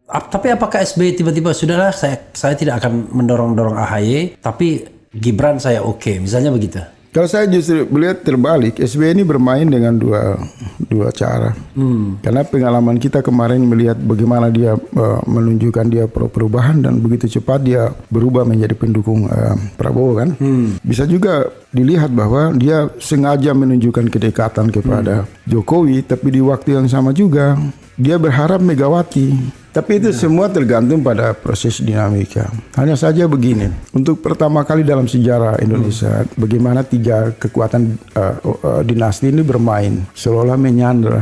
Tapi apakah SBY tiba-tiba sudahlah saya tidak akan mendorong AHY, tapi Gibran saya oke, misalnya begitu? Kalau saya justru melihat terbalik, SBY ini bermain dengan dua cara. Karena pengalaman kita kemarin melihat bagaimana dia menunjukkan dia perubahan dan begitu cepat dia berubah menjadi pendukung Prabowo kan. Bisa juga dilihat bahwa dia sengaja menunjukkan kedekatan kepada Jokowi, tapi di waktu yang sama juga dia berharap Megawati. Tapi itu semua tergantung pada proses dinamika. Hanya saja begini, untuk pertama kali dalam sejarah Indonesia, bagaimana tiga kekuatan dinasti ini bermain, seolah menyandra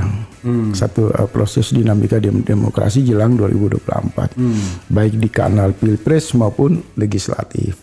satu proses dinamika demokrasi jelang 2024, baik di kanal pilpres maupun legislatif.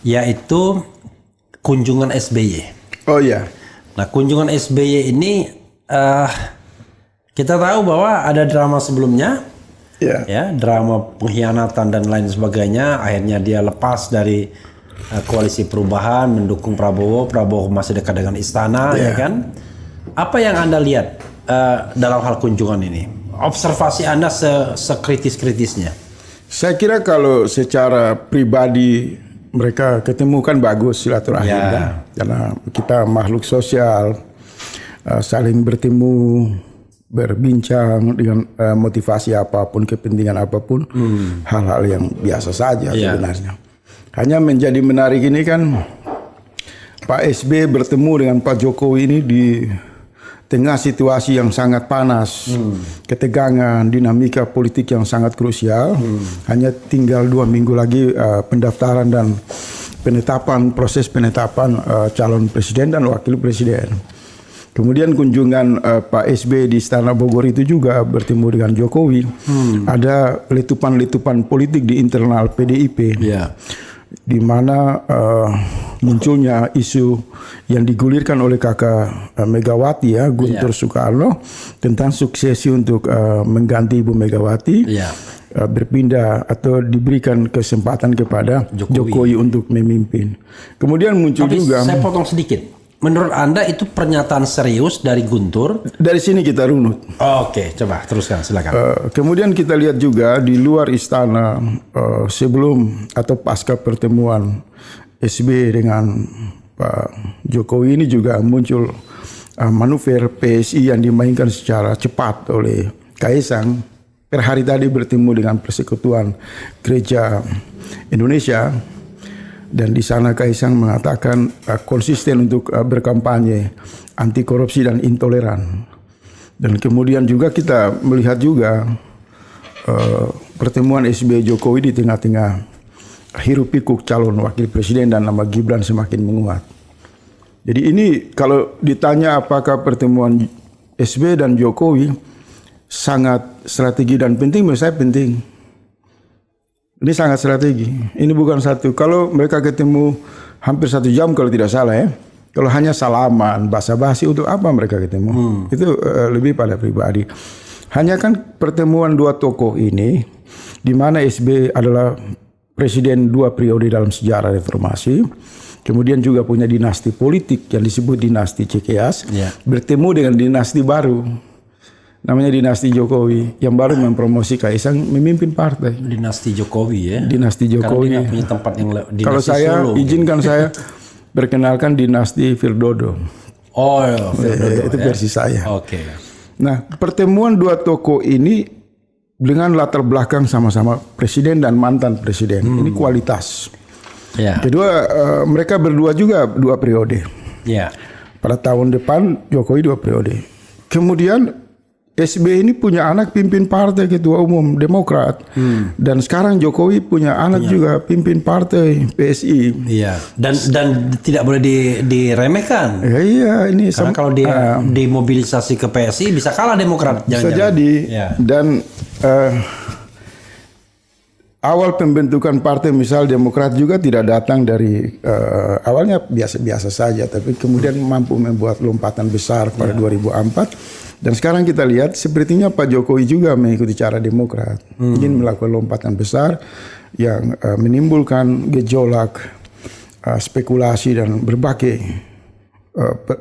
Yaitu kunjungan SBY. Oh ya. Nah, kunjungan SBY ini kita tahu bahwa ada drama sebelumnya, ya, drama pengkhianatan dan lain sebagainya. Akhirnya dia lepas dari koalisi perubahan, mendukung Prabowo. Prabowo masih dekat dengan istana, ya kan? Apa yang Anda lihat dalam hal kunjungan ini? Observasi Anda sekritis-kritisnya. Saya kira kalau secara pribadi mereka ketemu kan bagus silaturahim kan, karena kita makhluk sosial, saling bertemu, berbincang dengan motivasi apapun, kepentingan apapun, hal-hal yang biasa saja sebenarnya. Hanya menjadi menarik ini kan Pak SBY bertemu dengan Pak Jokowi ini di tengah situasi yang sangat panas, ketegangan, dinamika politik yang sangat krusial. Hanya tinggal 2 minggu lagi pendaftaran dan proses penetapan calon presiden dan wakil presiden. Kemudian kunjungan Pak SBY di Istana Bogor itu juga bertemu dengan Jokowi. Ada letupan-letupan politik di internal PDIP. Di mana munculnya isu yang digulirkan oleh kakak Megawati ya, Guntur Soekarno, tentang suksesi untuk mengganti Ibu Megawati, berpindah atau diberikan kesempatan kepada Jokowi untuk memimpin. Kemudian muncul juga. Saya potong sedikit. Menurut Anda itu pernyataan serius dari Guntur? Dari sini kita runut. Oke, coba teruskan, silakan. Kemudian kita lihat juga di luar istana sebelum atau pasca pertemuan SBY dengan Pak Jokowi ini juga muncul manuver PSI yang dimainkan secara cepat oleh Kaisang. Per hari tadi bertemu dengan Persekutuan Gereja Indonesia. Dan di sana Kaisang mengatakan konsisten untuk berkampanye anti korupsi dan intoleran. Dan kemudian juga kita melihat juga pertemuan SBY Jokowi di tengah-tengah hiruk pikuk calon wakil presiden dan nama Gibran semakin menguat. Jadi ini kalau ditanya apakah pertemuan SBY dan Jokowi sangat strategi dan penting, menurut saya penting. Ini sangat strategi. Ini bukan satu. Kalau mereka ketemu hampir 1 jam kalau tidak salah ya. Kalau hanya salaman, basa-basi, untuk apa mereka ketemu? Itu lebih pada pribadi. Hanya kan pertemuan dua tokoh ini, di mana SBY adalah presiden 2 periode dalam sejarah reformasi, kemudian juga punya dinasti politik yang disebut dinasti Cikeas, bertemu dengan dinasti baru, namanya dinasti Jokowi, yang baru mempromosi Kaisang memimpin partai. Dinasti Jokowi ya. Dinasti Jokowi. Karena dia punya tempat yang kalau saya Solo, izinkan saya perkenalkan dinasti Firdodo. Oh, ya, Firdodo, itu versi saya. Oke. Nah, pertemuan dua tokoh ini dengan latar belakang sama-sama presiden dan mantan presiden. Ini kualitas. Ya. Kedua, mereka berdua juga 2 periode. Ya. Pada tahun depan Jokowi 2 periode. Kemudian SBY ini punya anak pimpin partai ketua umum Demokrat, dan sekarang Jokowi punya anak juga pimpin partai PSI. Iya. Dan tidak boleh diremehkan. Iya, ini karena kalau dia dimobilisasi ke PSI bisa kalah Demokrat. Bisa jadi. Ya. Dan awal pembentukan partai misal Demokrat juga tidak datang dari awalnya biasa-biasa saja, tapi kemudian mampu membuat lompatan besar pada 2004. Dan sekarang kita lihat sepertinya Pak Jokowi juga mengikuti cara Demokrat, ingin melakukan lompatan besar yang menimbulkan gejolak, spekulasi dan berbagai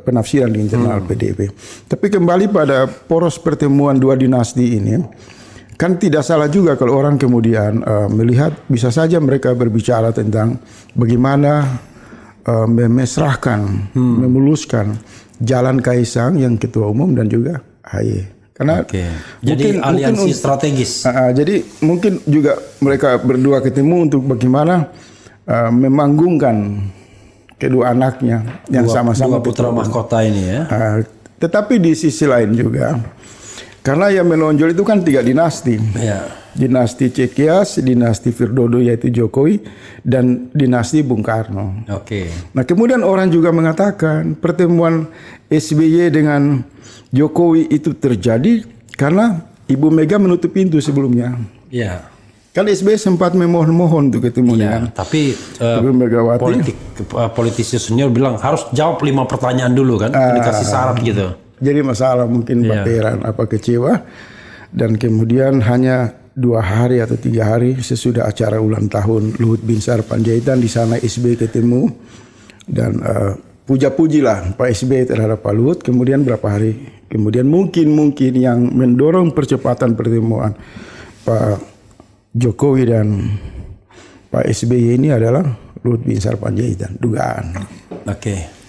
penafsiran di internal PDIP. Tapi kembali pada poros pertemuan 2 dinasti ini, kan tidak salah juga kalau orang kemudian melihat bisa saja mereka berbicara tentang bagaimana memesrahkan, memuluskan jalan Kaisang yang ketua umum dan juga AHY. Karena jadi aliansi strategis. Jadi mungkin juga mereka berdua ketemu untuk bagaimana memanggungkan kedua anaknya yang sama-sama dua putra mahkota ini ya. Tetapi di sisi lain juga, karena yang menonjol itu kan 3 dinasti. Ya. Dinasti Cikeas, dinasti Firdodo yaitu Jokowi, dan dinasti Bung Karno. Nah, kemudian orang juga mengatakan pertemuan SBY dengan Jokowi itu terjadi karena Ibu Mega menutup pintu sebelumnya. Ya. Kan SBY sempat memohon-mohon untuk ketemu dengan tapi Ibu Megawati. Politisi senior bilang harus jawab 5 pertanyaan dulu kan, dikasih syarat gitu. Jadi masalah mungkin baperan apa kecewa, dan kemudian hanya 2 hari atau 3 hari sesudah acara ulang tahun Luhut Binsar Panjaitan, di sana SBY ketemu dan puja-pujilah Pak SBY terhadap Pak Luhut. Kemudian berapa hari kemudian mungkin yang mendorong percepatan pertemuan Pak Jokowi dan Pak SBY ini adalah Luhut Binsar Panjaitan, dugaan.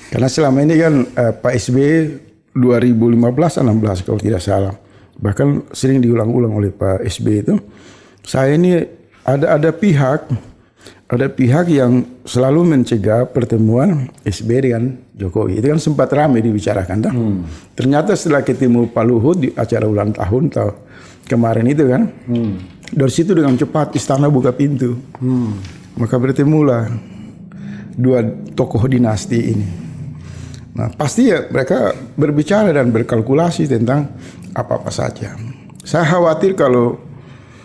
Karena selama ini kan Pak SBY 2015-16 kalau tidak salah, bahkan sering diulang-ulang oleh Pak SBY itu, saya ini ada pihak yang selalu mencegah pertemuan SBY dengan Jokowi. Itu kan sempat ramai dibicarakan. Ternyata setelah ketemu Pak Luhut di acara ulang tahun kemarin itu kan, dari situ dengan cepat istana buka pintu. Maka bertemulah 2 tokoh dinasti ini. Nah, pasti ya mereka berbicara dan berkalkulasi tentang apa-apa saja. Saya khawatir kalau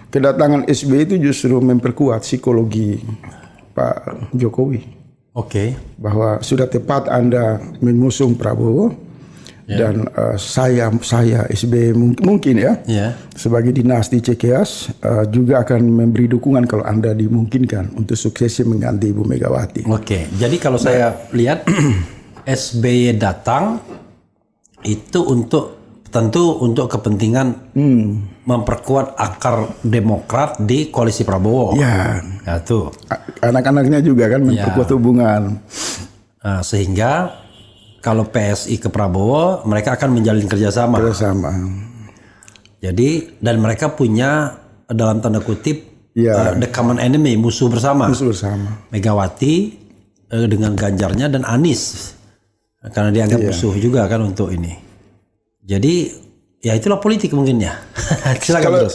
kedatangan SBY itu justru memperkuat psikologi Pak Jokowi. Bahwa sudah tepat Anda mengusung Prabowo, dan saya SBY mungkin ya, sebagai dinasti Cikeas juga akan memberi dukungan kalau Anda dimungkinkan untuk suksesnya mengganti Ibu Megawati. Jadi kalau saya lihat SBY datang itu tentu untuk kepentingan memperkuat akar Demokrat di koalisi Prabowo. Ya tuh. Anak-anaknya juga kan memperkuat hubungan. Nah, sehingga kalau PSI ke Prabowo, mereka akan menjalin kerjasama. Jadi dan mereka punya dalam tanda kutip the common enemy, musuh bersama. Megawati dengan Ganjarnya dan Anies. Karena dianggap musuh juga kan untuk ini. Jadi ya itulah politik mungkin ya.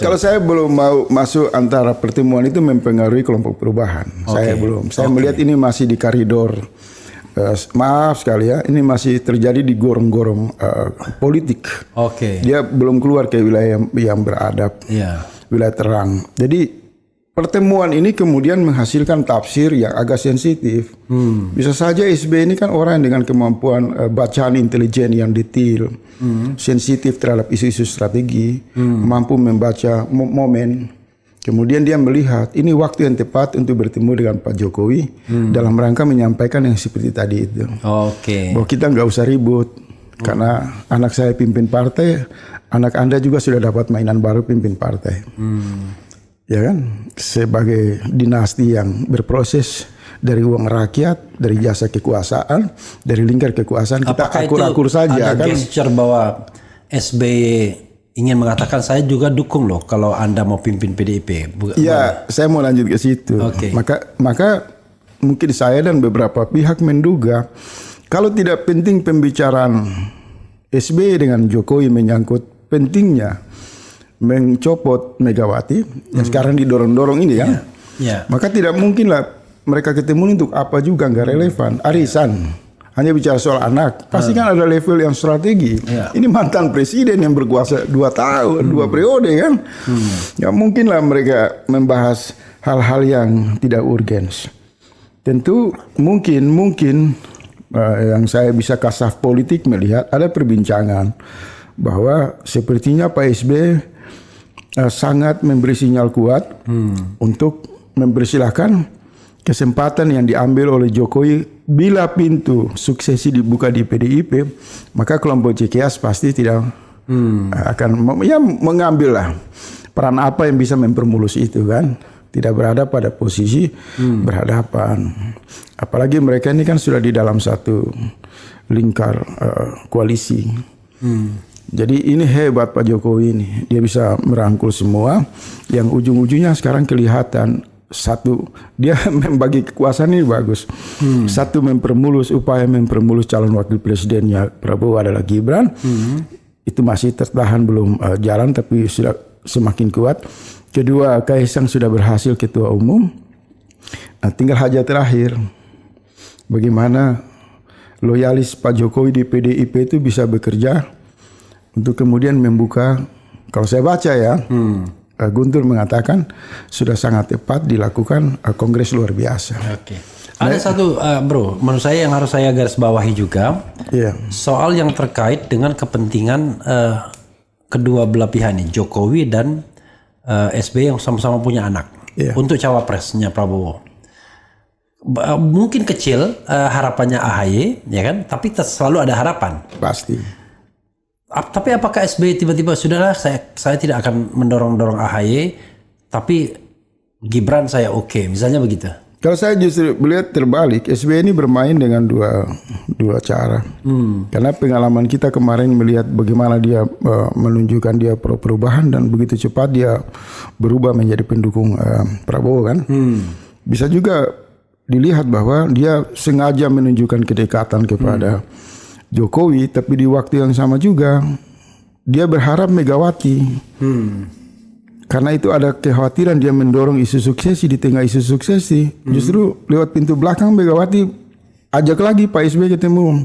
Kalau saya belum mau masuk antara pertemuan itu mempengaruhi kelompok perubahan. Saya belum. Saya melihat ini masih di koridor maaf sekali ya, ini masih terjadi di gorong-gorong politik. Oke. Dia belum keluar ke wilayah yang beradab, wilayah terang. Jadi pertemuan ini kemudian menghasilkan tafsir yang agak sensitif. Bisa saja SBY ini kan orang dengan kemampuan bacaan intelijen yang detail, sensitif terhadap isu-isu strategi, mampu membaca momen. Kemudian dia melihat ini waktu yang tepat untuk bertemu dengan Pak Jokowi dalam rangka menyampaikan yang seperti tadi itu. Bahwa kita nggak usah ribut karena anak saya pimpin partai, anak Anda juga sudah dapat mainan baru pimpin partai. Ya kan? Sebagai dinasti yang berproses dari uang rakyat, dari jasa kekuasaan, dari lingkar kekuasaan, kita akur-akur saja. Ada kan? gesture bahwa SBY ingin mengatakan saya juga dukung loh kalau Anda mau pimpin PDIP. Iya, saya mau lanjut ke situ. Maka mungkin saya dan beberapa pihak menduga kalau tidak penting pembicaraan SBY dengan Jokowi menyangkut pentingnya mencopot Megawati yang sekarang didorong-dorong ini kan, maka tidak mungkinlah mereka ketemu untuk apa juga, nggak relevan. Arisan. Hanya bicara soal anak, pasti kan ada level yang strategi. Ini mantan presiden yang berkuasa 2 tahun, 2 periode kan. Ya mungkin lah mereka membahas hal-hal yang tidak urgens. Tentu mungkin yang saya bisa kasaf politik melihat ada perbincangan bahwa sepertinya Pak SBY sangat memberi sinyal kuat untuk mempersilahkan kesempatan yang diambil oleh Jokowi bila pintu suksesi dibuka di PDIP, maka kelompok Cikeas pasti tidak akan mengambil lah peran apa yang bisa mempermulus itu kan, tidak berada pada posisi berhadapan. Apalagi mereka ini kan sudah di dalam satu lingkar koalisi. Jadi ini hebat Pak Jokowi ini, dia bisa merangkul semua yang ujung-ujungnya sekarang kelihatan. Satu, dia membagi kekuasaan ini bagus. Satu, upaya mempermulus calon wakil presidennya Prabowo adalah Gibran. Itu masih tertahan belum jalan tapi sudah semakin kuat. Kedua, Kaisang sudah berhasil ketua umum. Nah, tinggal hajat terakhir. Bagaimana loyalis Pak Jokowi di PDIP itu bisa bekerja untuk kemudian membuka, kalau saya baca ya, Guntur mengatakan sudah sangat tepat dilakukan kongres luar biasa. Ada satu bro, menurut saya yang harus saya garis bawahi juga, soal yang terkait dengan kepentingan kedua belah pihak nih, Jokowi dan SBY yang sama-sama punya anak untuk cawapresnya Prabowo. Mungkin kecil harapannya AHY, ya kan? Tapi selalu ada harapan. Pasti. Tapi apakah SBY tiba-tiba sudahlah saya tidak akan mendorong AHY, tapi Gibran saya oke, misalnya begitu? Kalau saya justru melihat terbalik, SBY ini bermain dengan dua cara. Karena pengalaman kita kemarin melihat bagaimana dia menunjukkan dia perubahan dan begitu cepat dia berubah menjadi pendukung Prabowo kan. Bisa juga dilihat bahwa dia sengaja menunjukkan kedekatan kepada Jokowi, tapi di waktu yang sama juga dia berharap Megawati. Karena itu ada kekhawatiran dia mendorong isu suksesi, di tengah isu suksesi justru lewat pintu belakang Megawati ajak lagi Pak SBY ketemu.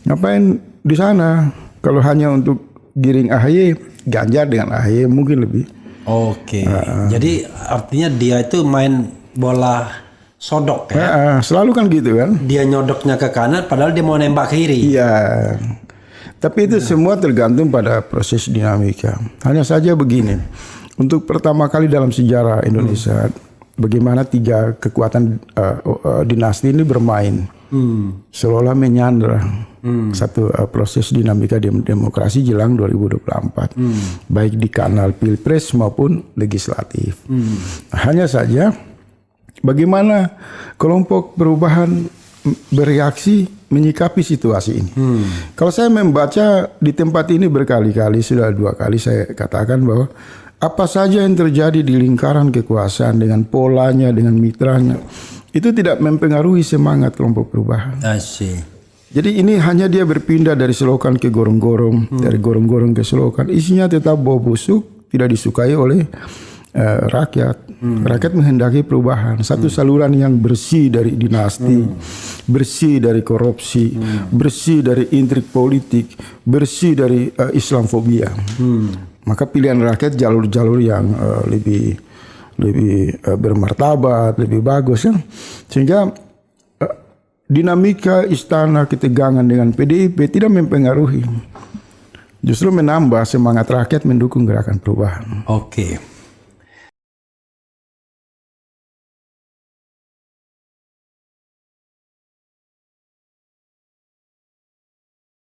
Ngapain di sana? Kalau hanya untuk giring AHY, Ganjar dengan AHY mungkin lebih. Jadi artinya dia itu main bola sodok ya. Selalu kan gitu kan. Dia nyodoknya ke kanan padahal dia mau nembak ke kiri. Iya. Tapi itu semua tergantung pada proses dinamika. Hanya saja begini. Untuk pertama kali dalam sejarah Indonesia, bagaimana 3 kekuatan dinasti ini bermain. Seolah menyandra satu proses dinamika demokrasi jelang 2024. Baik di kanal Pilpres maupun legislatif. Hanya saja bagaimana kelompok perubahan bereaksi menyikapi situasi ini. Kalau saya membaca di tempat ini berkali-kali, sudah 2 kali saya katakan bahwa apa saja yang terjadi di lingkaran kekuasaan dengan polanya, dengan mitranya, itu tidak mempengaruhi semangat kelompok perubahan. Jadi ini hanya dia berpindah dari selokan ke gorong-gorong, dari gorong-gorong ke selokan, isinya tetap bau busuk, tidak disukai oleh rakyat. Rakyat menghendaki perubahan, satu saluran yang bersih dari dinasti, bersih dari korupsi, bersih dari intrik politik, bersih dari Islamfobia. Maka pilihan rakyat jalur-jalur yang lebih bermartabat, lebih bagus kan. Sehingga dinamika istana ketegangan dengan PDIP tidak mempengaruhi. Justru menambah semangat rakyat mendukung gerakan perubahan. Oke.